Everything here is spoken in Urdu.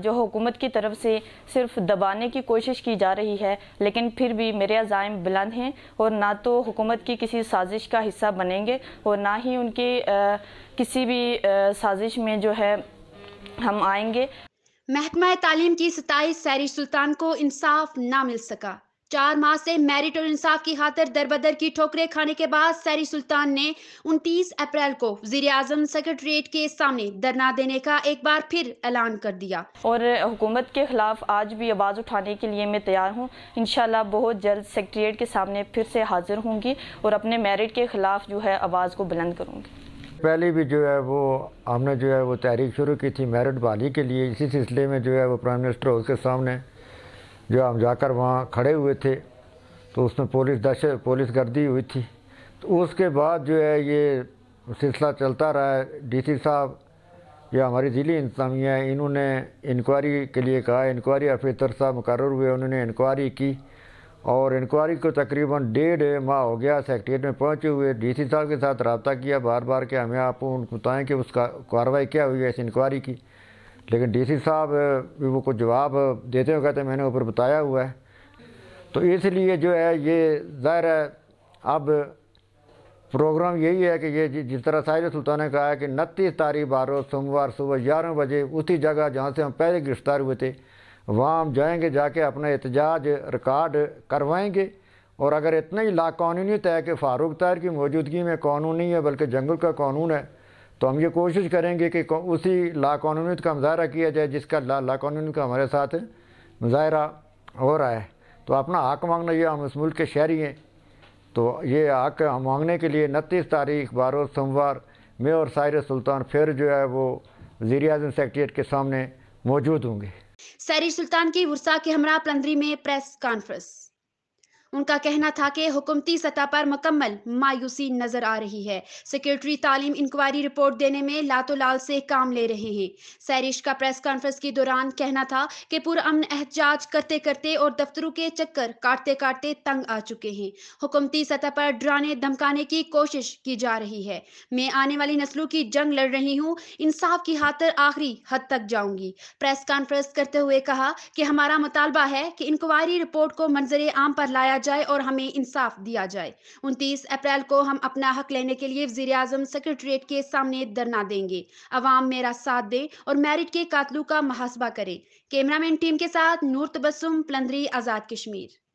جو حکومت کی طرف سے صرف دبانے کی کوشش کی جا رہی ہے، لیکن پھر بھی میرے عزائم بلند ہیں اور نہ تو حکومت کی کسی سازش کا حصہ بنیں گے اور نہ ہی ان کی کسی بھی سازش میں جو ہے ہم آئیں گے۔ محکمہ تعلیم کی 27 سیری سلطان کو انصاف نہ مل سکا۔ 4 ماہ سے میرٹ اور انصاف کی خاطر دربدر کی ٹھوکریں کھانے کے بعد سیری سلطان نے 29 اپریل کو وزیر اعظم سیکریٹریٹ کے سامنے دھرنا دینے کا ایک بار پھر اعلان کر دیا۔ اور حکومت کے خلاف آج بھی آواز اٹھانے کے لیے میں تیار ہوں۔ انشاءاللہ بہت جلد سیکریٹریٹ کے سامنے پھر سے حاضر ہوں گی اور اپنے میرٹ کے خلاف جو ہے آواز کو بلند کروں گی۔ پہلے بھی جو ہے وہ ہم نے جو ہے وہ تحریک شروع کی تھی میرٹ بحالی کے لیے، اسی سلسلے میں جو ہے وہ پرائم منسٹر ہاؤس کے سامنے جو ہم جا کر وہاں کھڑے ہوئے تھے تو اس میں پولیس گردی ہوئی تھی۔ تو اس کے بعد جو ہے یہ سلسلہ چلتا رہا ہے۔ ڈی سی صاحب یا ہماری ضلعی انتظامیہ ہے، انہوں نے انکوائری کے لیے کہا، انکوائری آفیسر صاحب مقرر ہوئے، انہوں نے انکوائری کی اور انکوائری کو تقریباً 1.5 ماہ ہو گیا سیکریٹریٹ میں پہنچے ہوئے۔ ڈی سی صاحب کے ساتھ رابطہ کیا بار بار کہ ہمیں آپ ان کو بتائیں کہ اس کا کارروائی کیا ہوئی ہے اس انکوائری کی، لیکن ڈی سی صاحب وہ کو جواب دیتے ہوئے کہتے ہیں میں نے اوپر بتایا ہوا ہے۔ تو اس لیے جو ہے یہ ظاہر ہے اب پروگرام یہی ہے کہ یہ جس طرح ساحر سلطان نے کہا ہے کہ 29 تاریخ بارو سوموار صبح 11 بجے اسی جگہ جہاں سے ہم پہلے گرفتار ہوئے تھے وہاں ہم جائیں گے، جا کے اپنا احتجاج ریکارڈ کروائیں گے۔ اور اگر اتنا ہی لاقانونیت ہے کہ فاروق طاہر کی موجودگی میں قانون نہیں ہے بلکہ جنگل کا قانون ہے، تو ہم یہ کوشش کریں گے کہ اسی لاقانونیت کا مظاہرہ کیا جائے جس کا لاقانونیت کا ہمارے ساتھ مظاہرہ ہو رہا ہے۔ تو اپنا حق مانگنا، یہ ہم اس ملک کے شہری ہیں، تو یہ حق مانگنے کے لیے 29 تاریخ بروز سوموار میں اور ساحر سلطان پھر جو ہے وہ وزیر اعظم سیکریٹریٹ کے سامنے موجود ہوں گے۔ سیری سلطان کی ورثا کے ہمراہ پلندری میں پریس کانفرنس۔ ان کا کہنا تھا کہ حکومتی سطح پر مکمل مایوسی نظر آ رہی ہے۔ سیکریٹری تعلیم انکوائری رپورٹ دینے میں لاتو لال سے کام لے رہے ہیں۔ سیریش کا پریس کانفرنس کے دوران کہنا تھا کہ پرامن احتجاج کرتے کرتے اور دفتروں کے چکر کاٹتے کاٹتے تنگ آ چکے ہیں۔ حکومتی سطح پر ڈرانے دھمکانے کی کوشش کی جا رہی ہے۔ میں آنے والی نسلوں کی جنگ لڑ رہی ہوں، انصاف کی خاطر آخری حد تک جاؤں گی۔ پریس کانفرنس کرتے ہوئے کہا کہ ہمارا مطالبہ ہے کہ انکوائری رپورٹ کو منظر عام پر لایا جائے اور ہمیں انصاف دیا جائے۔ 29 اپریل کو ہم اپنا حق لینے کے لیے وزیر اعظم سیکریٹریٹ کے سامنے دھرنا دیں گے۔ عوام میرا ساتھ دیں اور میرٹ کے قاتلوں کا محاسبہ کریں۔ کیمرہ مین ٹیم کے ساتھ نور تبسم، پلندری، آزاد کشمیر۔